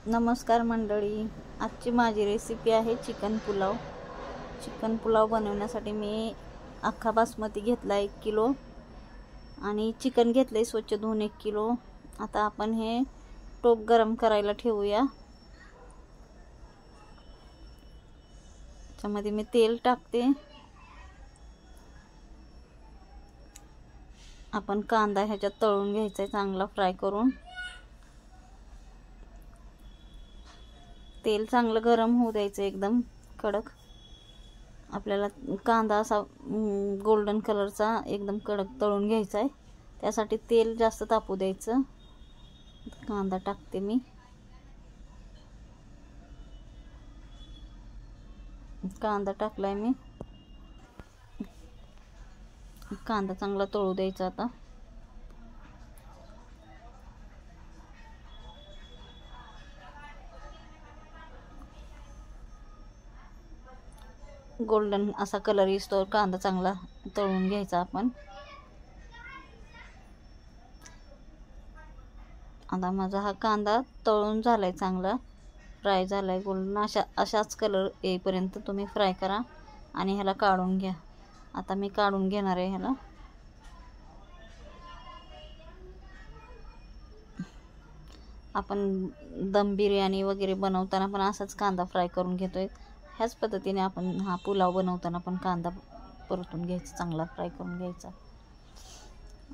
नमस्कार मंडळी, आजची माझी रेसिपी आहे चिकन पुलाव. चिकन पुलाव बनवण्यासाठी मी अख्खा बासमती घेतला 1 किलो आणि चिकन घेतले स्वच्छ धुवून 1 किलो. आता आपण हे टोप गरम करायला ठेवूया. त्यामध्ये मी तेल टाकते. आपण कांदा ह्याच्यात तळून घ्यायचा आहे चांगला फ्राय करून. तेल चांगलं गरम होऊ द्यायचं एकदम कडक. आपल्याला कांदा असा गोल्डन कलरचा एकदम कडक तळून घ्यायचा आहे. त्यासाठी तेल जास्त तापू द्यायचं. कांदा टाकते मी. कांदा टाकलाय मी. कांदा चांगला तळू द्यायचा. आता गोल्डन असा कलर येतो कांदा चांगला तळून घ्यायचा आपण. आता माझा हा कांदा तळून झालाय, चांगला फ्राय झालाय गोल्डन. अशाच कलर येईपर्यंत तुम्ही फ्राय करा आणि ह्याला काढून घ्या. आता मी काढून घेणार आहे ह्याला. आपण दम बिर्याणी वगैरे बनवताना पण असाच कांदा फ्राय करून घेतोय. ह्याच पद्धतीने आपण हा पुलाव बनवताना पण कांदा परतून घ्यायचा, चांगला फ्राय करून घ्यायचा.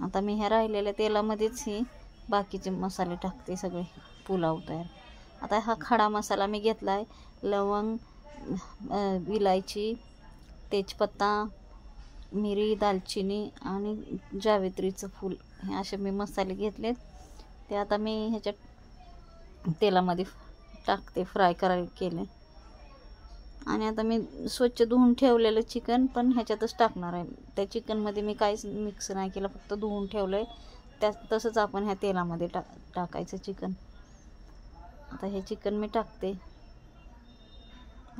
आता मी ह्या राहिलेल्या तेलामध्येच ही बाकीचे मसाले टाकते सगळे पुलाव तयार. आता हा खडा मसाला मी घेतला आहे. लवंग, इलायची, तेजपत्ता, मिरी, दालचिनी आणि जावित्रीचं फूल, हे असे मी मसाले घेतलेत. ते आता मी ह्याच्यात तेलामध्ये टाकते, फ्राय करायला केले. आणि आता मी स्वच्छ धुवून ठेवलेलं चिकन पण ह्याच्यातच टाकणार आहे. त्या चिकनमध्ये मी काहीच मिक्स नाही केलं, फक्त धुवून ठेवलं आहे. तसंच आपण ह्या तेलामध्ये टाकायचं चिकन. आता हे चिकन मी टाकते.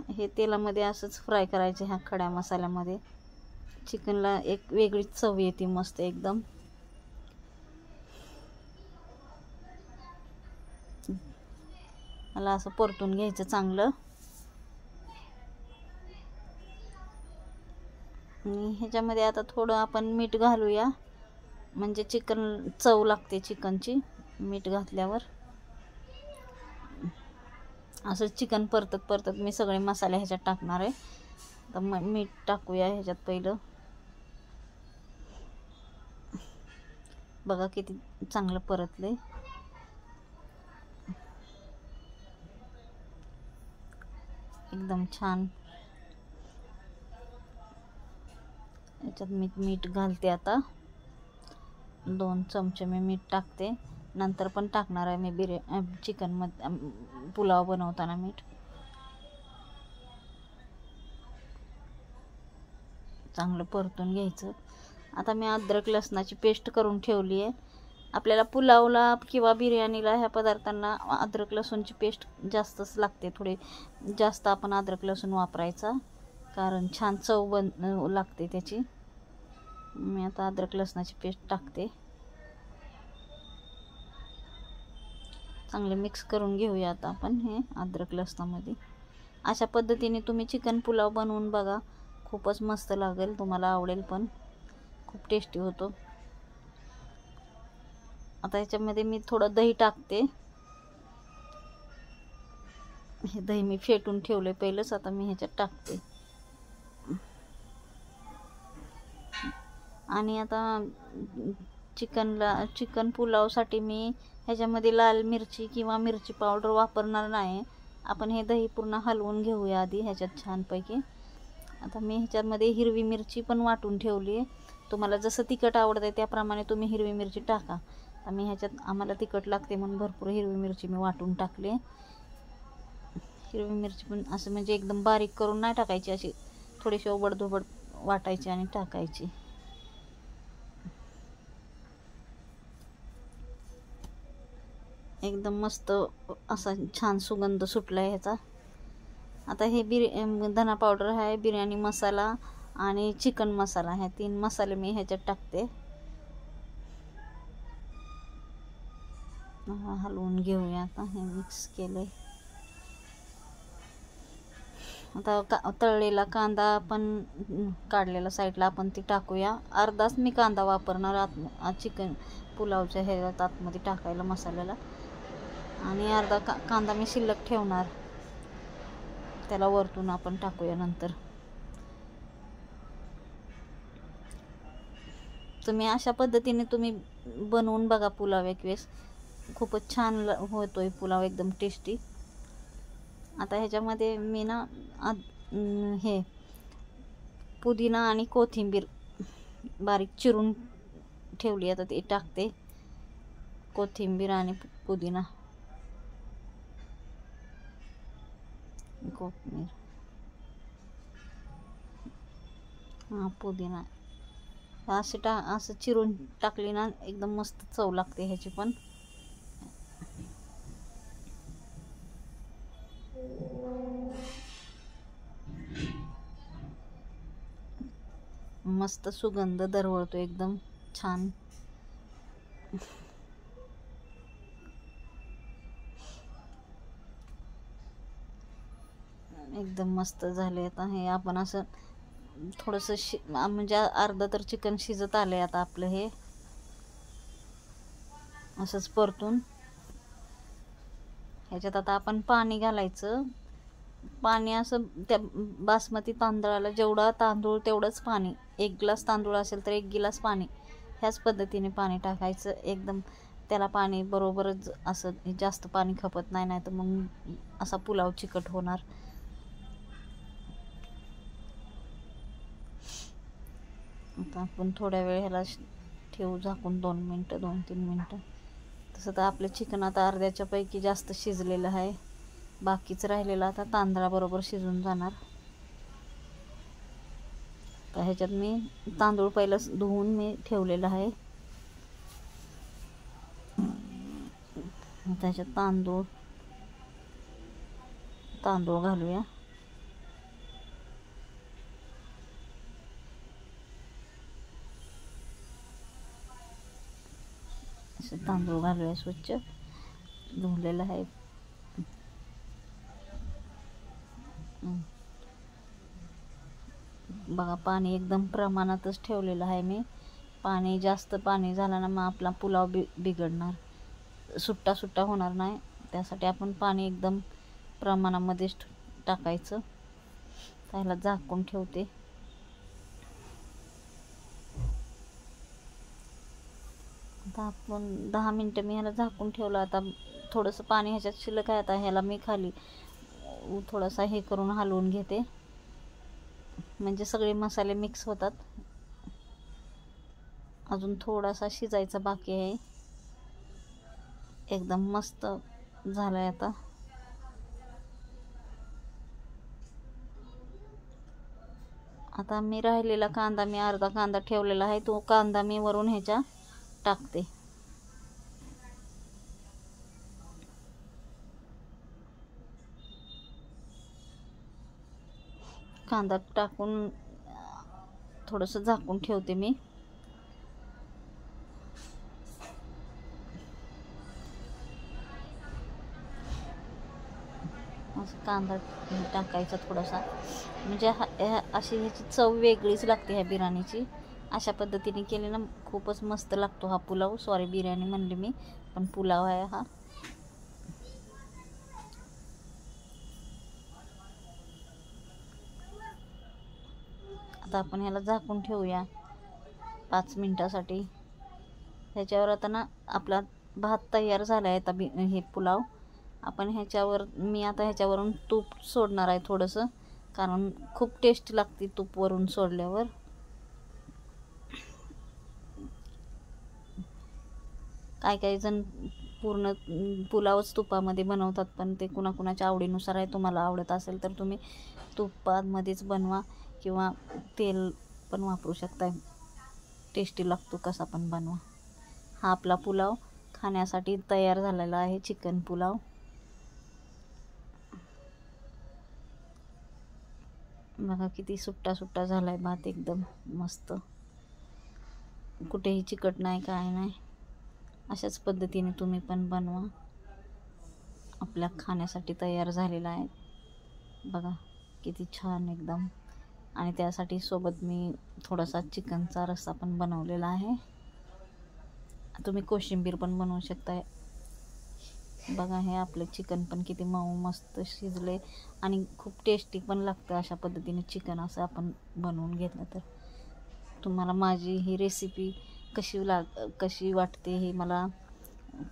हे तेलामध्ये असंच फ्राय करायचे ह्या खड्या मसाल्यामध्ये. चिकनला एक वेगळीच चव येते मस्त एकदम. मला असं परतून घ्यायचं चांगलं. आणि ह्याच्यामध्ये आता थोडं आपण मीठ घालूया, म्हणजे चिकन चव लागते चिकनची मीठ घातल्यावर. असं चिकन परतत मी सगळे मसाले ह्याच्यात टाकणार आहे. तर मीठ टाकूया ह्याच्यात पहिलं. बघा किती चांगलं परतलंय. एकदम छान. याच्यात मी मीठ घालते. आता 2 चमचे मी मीठ टाकते. नंतर पण टाकणार आहे मी चिकनमध्ये पुलाव बनवताना मीठ. चांगलं परतून घ्यायचं. आता मी अद्रक लसणाची पेस्ट करून ठेवली आहे. आपल्याला पुलावला किंवा बिर्याणीला ह्या पदार्थांना अद्रक लसूणची पेस्ट जास्तच लागते. थोडी जास्त आपण अद्रक लसूण वापरायचा, कारण छान चव लागते त्याची. मी आता अद्रक लसणाची पेस्ट टाकते. चांगले मिक्स करून घेऊया आता आपण हे अद्रक लसणामध्ये. अशा पद्धतीने तुम्ही चिकन पुलाव बनवून बघा, खूपच मस्त लागेल, तुम्हाला आवडेल पण. खूप टेस्टी होतो. आता ह्याच्यामध्ये मी थोडं दही टाकते. हे दही मी फेटून ठेवले पहिलंच, आता मी ह्याच्यात टाकते. आणि आता चिकन पुलावसाठी मी ह्याच्यामध्ये लाल मिरची किंवा मिरची पावडर वापरणार नाही. आपण हे दही पूर्ण हलवून घेऊया आधी ह्याच्यात छानपैकी. आता मी ह्याच्यामध्ये हिरवी मिरची पण वाटून ठेवली आहे. तुम्हाला जसं तिखट आवडत आहे त्याप्रमाणे तुम्ही हिरवी मिरची टाका. आता मी ह्याच्यात आम्हाला तिखट लागते म्हणून भरपूर हिरवी मिरची मी वाटून टाकली. हिरवी मिरची पण असं म्हणजे एकदम बारीक करून नाही टाकायची, अशी थोडीशी ओबडधोबड वाटायची आणि टाकायची. एकदम मस्त असा छान सुगंध सुटला आहे ह्याचा. आता हे धना पावडर आहे, बिर्याणी मसाला आणि चिकन मसाला, ह्या 3 मसाले मी ह्याच्यात टाकते. हलवून घेऊया. आता हे मिक्स केलंय. आता तळलेला कांदा आपण काढलेला साईडला आपण ती टाकूया. अर्धाच मी कांदा वापरणार चिकन पुलावच्या ह्याच्यात आतमध्ये टाकायला मसाल्याला, आणि अर्धा कांदा मी शिल्लक ठेवणार, त्याला वरतून आपण टाकूया नंतर. तुम्ही अशा पद्धतीने तुम्ही बनवून बघा पुलाव एक वेळेस, खूपच छान होतोय पुलाव, एकदम टेस्टी. आता ह्याच्यामध्ये मी ना हे पुदिना आणि कोथिंबीर बारीक चिरून ठेवली, आता ते टाकते. कोथिंबीर आणि पुदिना, कोथिंबीर, पुदिना असं चिरून टाकली ना एकदम मस्त चव लागते ह्याची पण. मस्त सुगंध दरवळतो एकदम छान. एकदम मस्त झाले. आता हे आपण असं थोडंसं म्हणजे अर्धा तर चिकन शिजत आलंय आता आपलं हे. असंच परतून ह्याच्यात आता आपण पाणी घालायचं. पाणी असं त्या बासमती तांदळाला जेवढा तांदूळ तेवढंच पाणी, 1 ग्लास तांदूळ असेल तर 1 गिलास पाणी, ह्याच पद्धतीने पाणी टाकायचं. एकदम त्याला पाणी बरोबरच, असं जास्त पाणी खपत नाही, नाही तर मग असा पुलाव चिकट होणार. आता आपण थोड्या वेळ ह्याला ठेवू झाकून, 2-3 मिनटं. तसं तर आपलं चिकन आता अर्ध्याच्या पैकी जास्त शिजलेलं आहे, बाकीच राहिलेलं आता तांदळाबरोबर शिजून जाणार. तर ह्याच्यात मी तांदूळ पहिलं धुवून मी ठेवलेलं आहे. त्याच्यात तांदूळ घालूया. तांदूळ घालूया, स्वच्छ धुवलेलं आहे. बघा पाणी एकदम प्रमाणातच ठेवलेलं आहे मी. पाणी जास्त पाणी झालं ना मग आपला पुलाव बिघडणार, सुट्टा होणार नाही. त्यासाठी आपण पाणी एकदम प्रमाणामध्येच टाकायचं. त्याला झाकून ठेवते. आता आपण 10 मिनटं मी ह्याला झाकून ठेवलं. आता थोडंसं पाणी ह्याच्यात शिल्लक आहे. आता ह्याला मी खाली थोडासा हे करून हलवून घेते, म्हणजे सगळे मसाले मिक्स होतात. अजून थोडासा शिजायचा बाकी आहे. एकदम मस्त झालंय आता. आता मी राहिलेला कांदा, मी अर्धा कांदा ठेवलेला आहे, तो कांदा मी वरून ह्याच्या टाकते. कांदा टाकून थोडंसं झाकून ठेवते मी. असं कांदा टाकायचा थोडासा, म्हणजे अशी ह्याची चव वेगळीच लागते ह्या बिर्याणीची. अशा पद्धतीने केली ना खूपच मस्त लागतो हा पुलाव. सॉरी, बिर्याणी म्हणली मी, पण पुलाव आहे हा. आता आपण ह्याला झाकून ठेवूया 5 मिनिटासाठी. ह्याच्यावर आता ना आपला भात तयार झाला आहे. आता हे पुलाव आपण मी आता ह्याच्यावरून तूप सोडणार आहे थोडंसं, कारण खूप टेस्ट लागते तूप वरून सोडल्यावर. काही जण पूर्ण पुलावच तुपामध्ये बनवतात, पण ते कुणाकुणाच्या आवडीनुसार आहे. तुम्हाला आवडत असेल तर तुम्ही तुपामध्येच बनवा, किंवा तेल पण वापरू शकता. टेस्टी लागतो कसा पण बनवा. हा आपला पुलाव खाण्यासाठी तयार झालेला आहे, चिकन पुलाव. बघा किती सुट्टा झालाय भात, एकदम मस्त, कुठेही चिकट नाही, काय नाही. अशाच पद्धतीने तुम्ही पण बनवा. आपल्या खाण्यासाठी तयार झालेला आहे बघा, किती छान एकदम. आणि त्यासाठी सोबत मी थोडासा चिकनचा रस्सा पण बनवलेला आहे. तुम्ही कोशिंबीर पण बनवू शकताय. बघा, हे आपले चिकन पण किती मऊ मस्त शिजले आणि खूप टेस्टी पण लागतं अशा पद्धतीने चिकन असं आपण बनवून घेतलं तर. तुम्हाला माझी ही रेसिपी कशी वाटते हे मला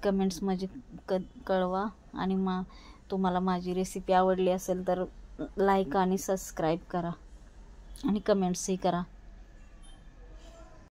कमेंट्समध्ये कळवा. आणि तुम्हाला माझी रेसिपी आवडली असेल तर लाईक आणि सबस्क्राईब करा आणि कमेंट्सही करा.